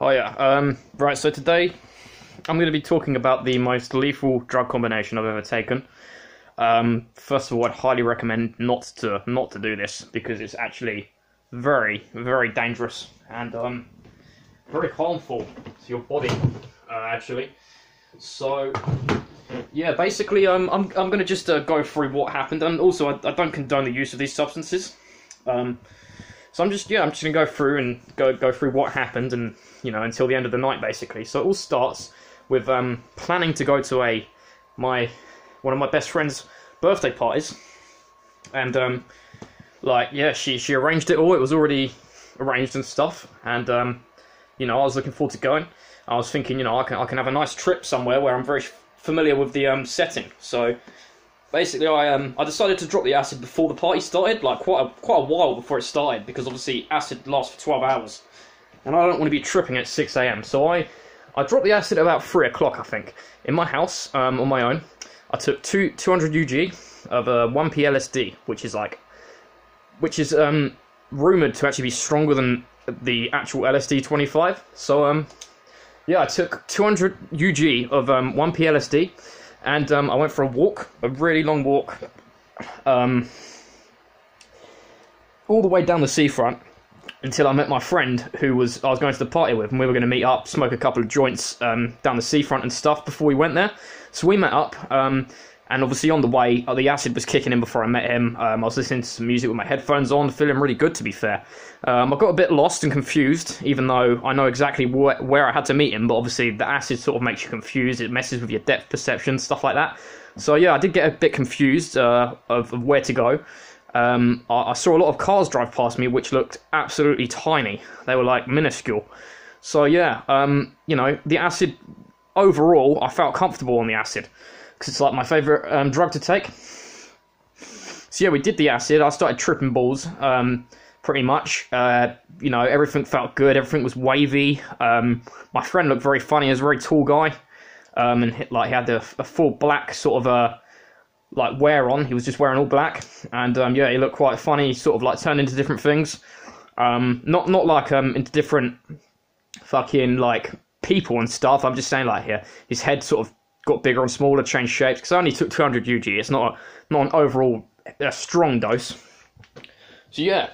Oh yeah, right, so today I'm going to be talking about the most lethal drug combination I've ever taken. First of all, I'd highly recommend not to do this, because it's actually very, very dangerous and very harmful to your body, actually. So, yeah, basically, I'm going to just go through what happened, and also I don't condone the use of these substances. So I'm just gonna go through and go through what happened, and until the end of the night, basically. So it all starts with planning to go to one of my best friend's birthday parties, and she arranged it all. It was already arranged and stuff, and I was looking forward to going. I was thinking, I can have a nice trip somewhere where I'm very familiar with the setting. So basically, I decided to drop the acid before the party started, like quite a while before it started, because obviously acid lasts for 12 hours, and I don't want to be tripping at 6 AM. So I dropped the acid at about 3 o'clock, I think, in my house on my own. I took 200 UG of 1p LSD, which is rumored to actually be stronger than the actual LSD 25. So yeah, I took 200 UG of 1p LSD. And I went for a walk, a really long walk, all the way down the seafront until I met my friend who I was going to the party with, and we were going to meet up, smoke a couple of joints down the seafront and stuff before we went there. So we met up, and obviously on the way, the acid was kicking in before I met him. I was listening to some music with my headphones on, feeling really good, to be fair. I got a bit lost and confused, even though I know exactly where I had to meet him, but obviously the acid sort of makes you confused. It messes with your depth perception, stuff like that. So yeah, I did get a bit confused of where to go. I saw a lot of cars drive past me, which looked absolutely tiny. They were like minuscule. So yeah, the acid, overall, I felt comfortable on the acid, because it's like my favourite drug to take. So yeah, we did the acid. I started tripping balls, pretty much. Everything felt good. Everything was wavy. My friend looked very funny. He was a very tall guy, and he had a full black sort of wear on. He was just wearing all black, and yeah, he looked quite funny. He sort of turned into different things. Not into different fucking people and stuff. I'm just saying here, his head sort of got bigger and smaller, changed shapes, because I only took 200 UG. It's not an overall strong dose. So yeah,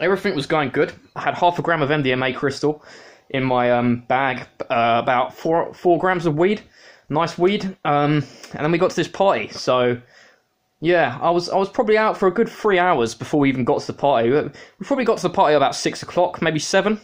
everything was going good. I had half a gram of MDMA crystal in my bag, about 4 grams of weed, nice weed, and then we got to this party. So yeah, I was probably out for a good 3 hours before we even got to the party. We probably got to the party about 6 o'clock, maybe 7,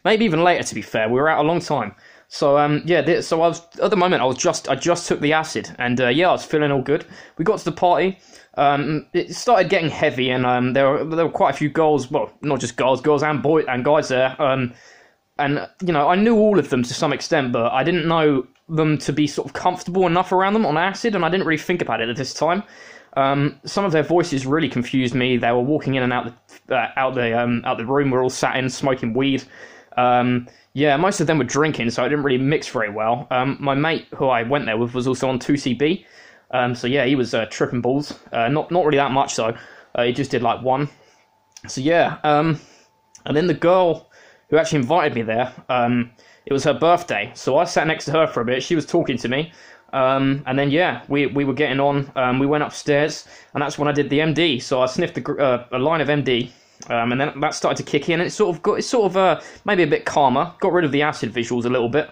maybe even later, to be fair. We were out a long time. So yeah, so I was at the moment. I just took the acid, and yeah, I was feeling all good. We got to the party. It started getting heavy, and there were quite a few girls. Well, not just girls and boys and guys there. And I knew all of them to some extent, but I didn't know them to be sort of comfortable enough around them on acid, and I didn't really think about it at this time. Some of their voices really confused me. They were walking in and out the room. We're all sat in smoking weed. Yeah, most of them were drinking, so it didn't really mix very well. My mate, who I went there with, was also on 2CB. So yeah, he was tripping balls. Not really that much, though. He just did 1. So yeah, and then the girl who actually invited me there, it was her birthday. So I sat next to her for a bit. She was talking to me. And then yeah, we were getting on. We went upstairs, and that's when I did the MD. So I sniffed a line of MD. And then that started to kick in, and it's sort of maybe a bit calmer. Got rid of the acid visuals a little bit,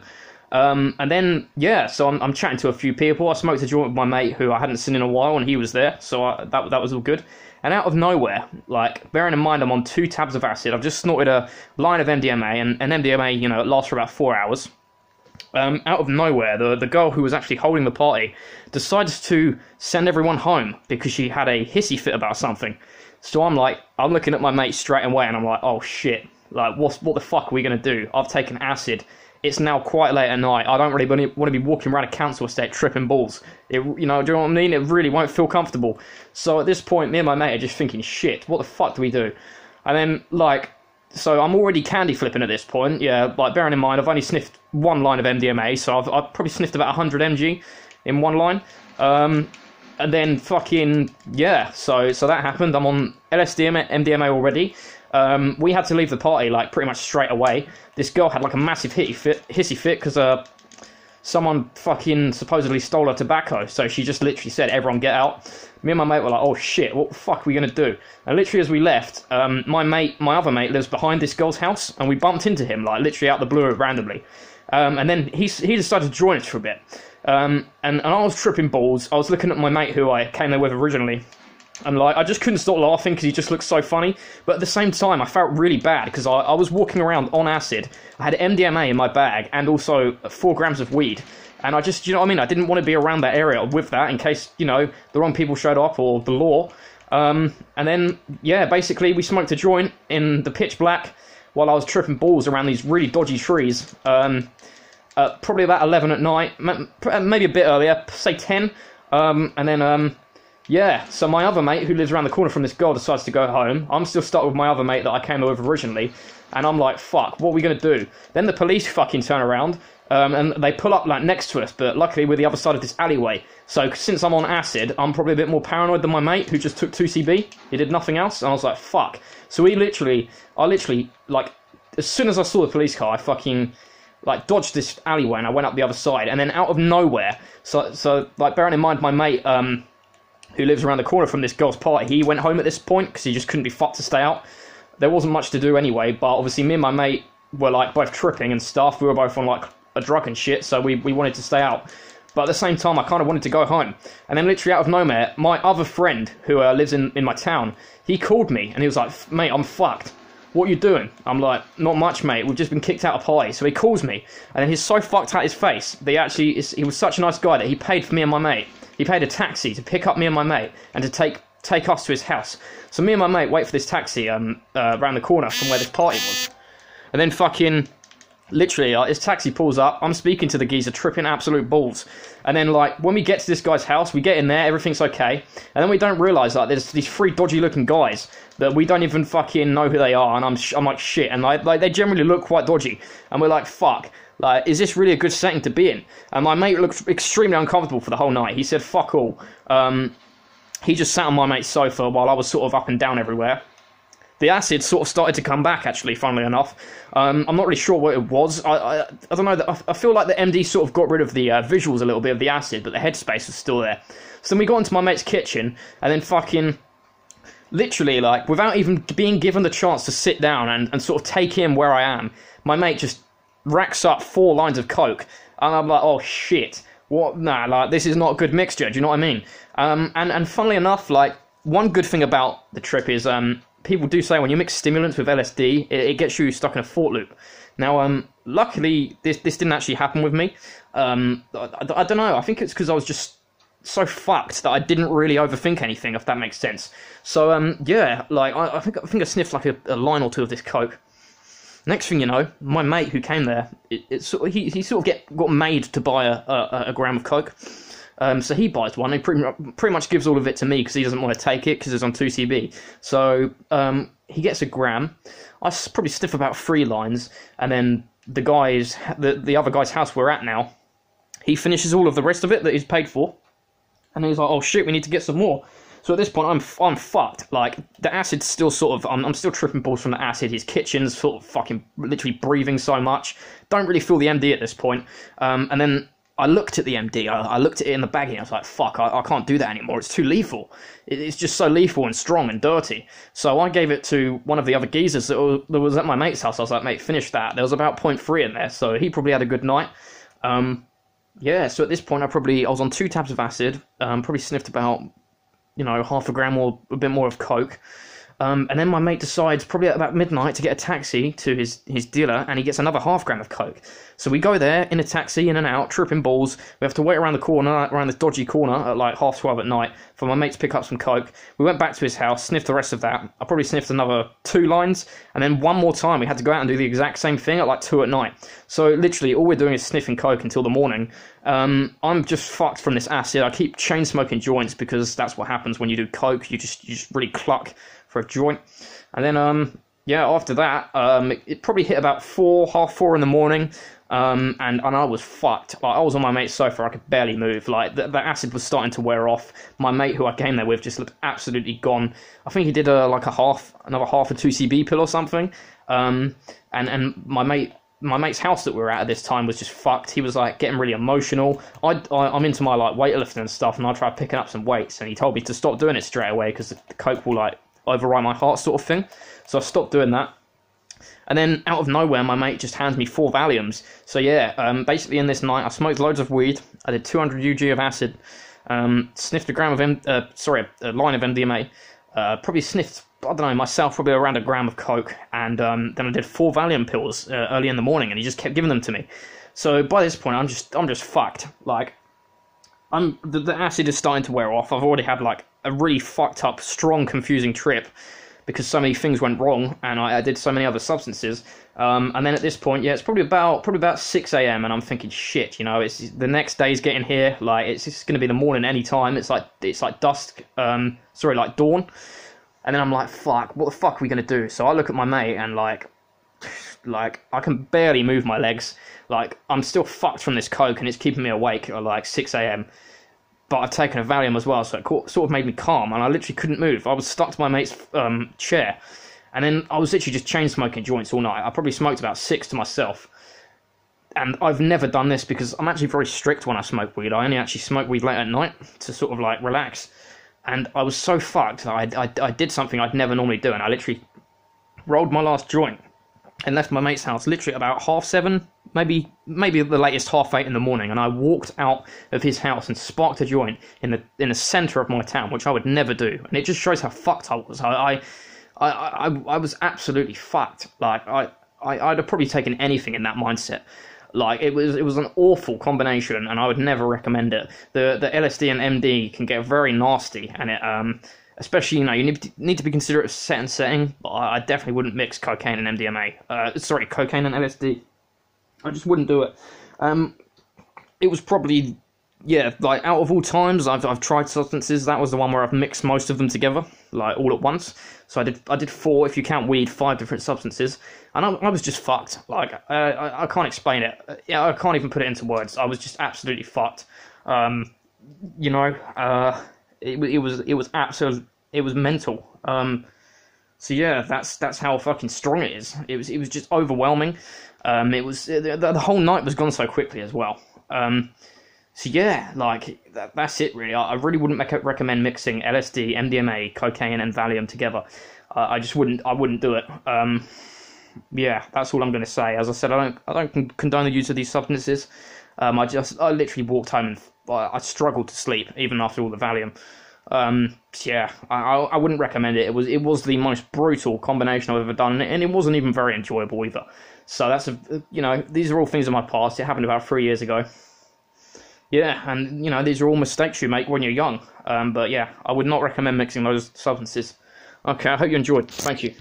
and then yeah. So I'm chatting to a few people. I smoked a joint with my mate who I hadn't seen in a while, and he was there. So that was all good. And out of nowhere, bearing in mind I'm on 2 tabs of acid, I've just snorted a line of MDMA, and MDMA it lasts for about 4 hours. Out of nowhere, the girl who was actually holding the party decided to send everyone home because she had a hissy fit about something. So I'm looking at my mate straight away, and I'm like, oh shit, what the fuck are we going to do? I've taken acid. It's now quite late at night. I don't really want to be walking around a council estate tripping balls. Do you know what I mean? It really won't feel comfortable. So at this point, me and my mate are just thinking, shit, what the fuck do we do? And then, so I'm already candy flipping at this point. Yeah, bearing in mind, I've only sniffed 1 line of MDMA, so I've probably sniffed about 100 mg in 1 line. And then fucking, yeah, so that happened. I'm on LSD, MDMA already. We had to leave the party like pretty much straight away. This girl had like a massive hissy fit because someone fucking supposedly stole her tobacco. So she just literally said, "Everyone get out." Me and my mate were like, "Oh shit, what the fuck are we gonna do?" And literally as we left, my other mate lives behind this girl's house, and we bumped into him like literally out the blue randomly. And then he decided to join us for a bit. And I was tripping balls. I was looking at my mate who I came there with originally. And like, I just couldn't stop laughing because he just looked so funny. But at the same time, I felt really bad because I was walking around on acid. I had MDMA in my bag and also 4 grams of weed. And I just, you know what I mean? I didn't want to be around that area with that in case, you know, the wrong people showed up or the law. And then, yeah, basically we smoked a joint in the pitch black while I was tripping balls around these really dodgy trees. Probably about 11 at night, maybe a bit earlier, say 10. And then, yeah, so my other mate who lives around the corner from this girl decides to go home. I'm still stuck with my other mate that I came over originally. And I'm like, fuck, what are we going to do? Then the police fucking turn around and they pull up like next to us. But luckily we're the other side of this alleyway. So since I'm on acid, I'm probably a bit more paranoid than my mate who just took 2CB. He did nothing else. And I was like, fuck. So I literally, like, as soon as I saw the police car, I fucking like dodged this alleyway and I went up the other side. And then out of nowhere, so like bearing in mind my mate, who lives around the corner from this girl's party, he went home at this point because he just couldn't be fucked to stay out. There wasn't much to do anyway, but obviously me and my mate were like both tripping and stuff. We were both on like a drug and shit, so we wanted to stay out. But at the same time, I kind of wanted to go home. And then literally out of nowhere, my other friend who lives in my town, he called me and he was like, "Mate, I'm fucked. What are you doing?" I'm like, "Not much, mate. We've just been kicked out of party." So he calls me, and then he's so fucked out his face. He was such a nice guy that he paid for me and my mate. He paid a taxi to pick up me and my mate and to take us to his house. So me and my mate wait for this taxi around the corner from where this party was. And then fucking, literally, his taxi pulls up. I'm speaking to the geezer, tripping absolute balls. And then, like, when we get to this guy's house, we get in there, everything's okay. And then we don't realise, like, there's these 3 dodgy-looking guys that we don't even fucking know who they are. And I'm like, shit. And, like, they generally look quite dodgy. And we're like, fuck. Like, is this really a good setting to be in? And my mate looked extremely uncomfortable for the whole night. He said, fuck all. He just sat on my mate's sofa while I was sort of up and down everywhere. The acid sort of started to come back, actually, funnily enough. I'm not really sure what it was. I don't know. I feel like the MD sort of got rid of the visuals a little bit of the acid, but the headspace was still there. So then we got into my mate's kitchen, and then fucking, literally, like, without even being given the chance to sit down and sort of take in where I am, my mate just racks up 4 lines of coke, and I'm like, oh shit, what? Nah, like, this is not a good mixture. Do you know what I mean? And funnily enough, like, one good thing about the trip is people do say when you mix stimulants with LSD, it gets you stuck in a thought loop. Now, luckily, this didn't actually happen with me. I don't know. I think it's because I was just so fucked that I didn't really overthink anything, if that makes sense. So yeah, like I think I sniffed like a line or 2 of this coke. Next thing you know, my mate who came there, he sort of got made to buy a gram of coke. So he buys one. He pretty much gives all of it to me because he doesn't want to take it because it's on 2CB. So he gets a gram. I probably sniff about 3 lines, and then the other guy's house we're at now, he finishes all of the rest of it that he's paid for, and he's like, "Oh shit, we need to get some more." So at this point, I'm fucked. Like, the acid's still sort of, I'm still tripping balls from the acid. His kitchen's sort of fucking literally breathing so much. Don't really feel the MD at this point. And then I looked at the MD. I looked at it in the baggie. I was like, fuck, I can't do that anymore. It's too lethal. It's just so lethal and strong and dirty. So I gave it to one of the other geezers that was at my mate's house. I was like, "Mate, finish that." There was about 0.3 in there, so he probably had a good night. Yeah, so at this point, I was on 2 tabs of acid. Probably sniffed about, you know, half a gram or a bit more of coke. And then my mate decides probably at about midnight to get a taxi to his dealer, and he gets another half gram of coke. So we go there in a taxi, in and out, tripping balls. We have to wait around the corner, around this dodgy corner at like 12:30 at night for my mate to pick up some coke. We went back to his house, sniffed the rest of that. I probably sniffed another 2 lines, and then one more time we had to go out and do the exact same thing at like 2 at night. So literally all we're doing is sniffing coke until the morning. I'm just fucked from this acid. I keep chain smoking joints because that's what happens when you do coke. You just really cluck for a joint. And then yeah, after that, it probably hit about 4, half 4 in the morning, and I was fucked. Like, I was on my mate's sofa, I could barely move. Like, the acid was starting to wear off. My mate, who I came there with, just looked absolutely gone. I think he did another half a 2CB pill or something. And my mate's house that we were at this time was just fucked. He was like getting really emotional. I'm into my like weightlifting and stuff, and I tried picking up some weights, and he told me to stop doing it straight away because the coke will like override my heart, sort of thing. So I stopped doing that. And then out of nowhere, my mate just hands me 4 Valiums. So yeah, basically in this night, I smoked loads of weed. I did 200 UG of acid, sniffed a line of MDMA, probably sniffed, I don't know, myself probably around a gram of coke, and then I did 4 Valium pills early in the morning, and he just kept giving them to me. So by this point, I'm just fucked. Like, the acid is starting to wear off. I've already had like a really fucked up, strong, confusing trip because so many things went wrong, and I did so many other substances. And then at this point, yeah, it's probably about 6 a.m. and I'm thinking, shit, you know, it's the next day's getting here. Like, it's just going to be the morning any time. It's like dusk. Like dawn. And then I'm like, fuck, what the fuck are we going to do? So I look at my mate and like I can barely move my legs. Like, I'm still fucked from this coke and it's keeping me awake at like 6 a.m. But I've taken a Valium as well, so it sort of made me calm, and I literally couldn't move. I was stuck to my mate's chair, and then I was literally just chain smoking joints all night. I probably smoked about 6 to myself. And I've never done this because I'm actually very strict when I smoke weed. I only actually smoke weed late at night to sort of like relax. And I was so fucked that I did something I'd never normally do, and I literally rolled my last joint and left my mate's house literally about 7:30, maybe the latest 8:30 in the morning, and I walked out of his house and sparked a joint in the centre of my town, which I would never do, and it just shows how fucked I was. I was absolutely fucked. Like, I'd have probably taken anything in that mindset. Like, it was an awful combination, and I would never recommend it. The LSD and MD can get very nasty, and it especially, you know, you need to be considerate of set and setting, but I definitely wouldn't mix cocaine and MDMA. Cocaine and LSD. I just wouldn't do it. It was probably, yeah, like, out of all times I've tried substances, that was the one where I've mixed most of them together, like, all at once. So I did 4, if you count weed, 5 different substances, and I was just fucked. Like, I can't explain it. Yeah, I can't even put it into words. I was just absolutely fucked. You know, it was absolute. It was mental. So yeah, that's how fucking strong it is. It was just overwhelming. It was the whole night was gone so quickly as well. So yeah, like, that's it really. I really wouldn't recommend mixing LSD, MDMA, cocaine, and Valium together. I wouldn't do it. Yeah, that's all I'm going to say. As I said, I don't condone the use of these substances. I literally walked home and I struggled to sleep even after all the Valium. Yeah, I wouldn't recommend it. It was the most brutal combination I've ever done, and it wasn't even very enjoyable either. So that's you know, these are all things in my past. It happened about 3 years ago. Yeah, and you know, these are all mistakes you make when you're young. But yeah, I would not recommend mixing those substances. Okay, I hope you enjoyed. Thank you.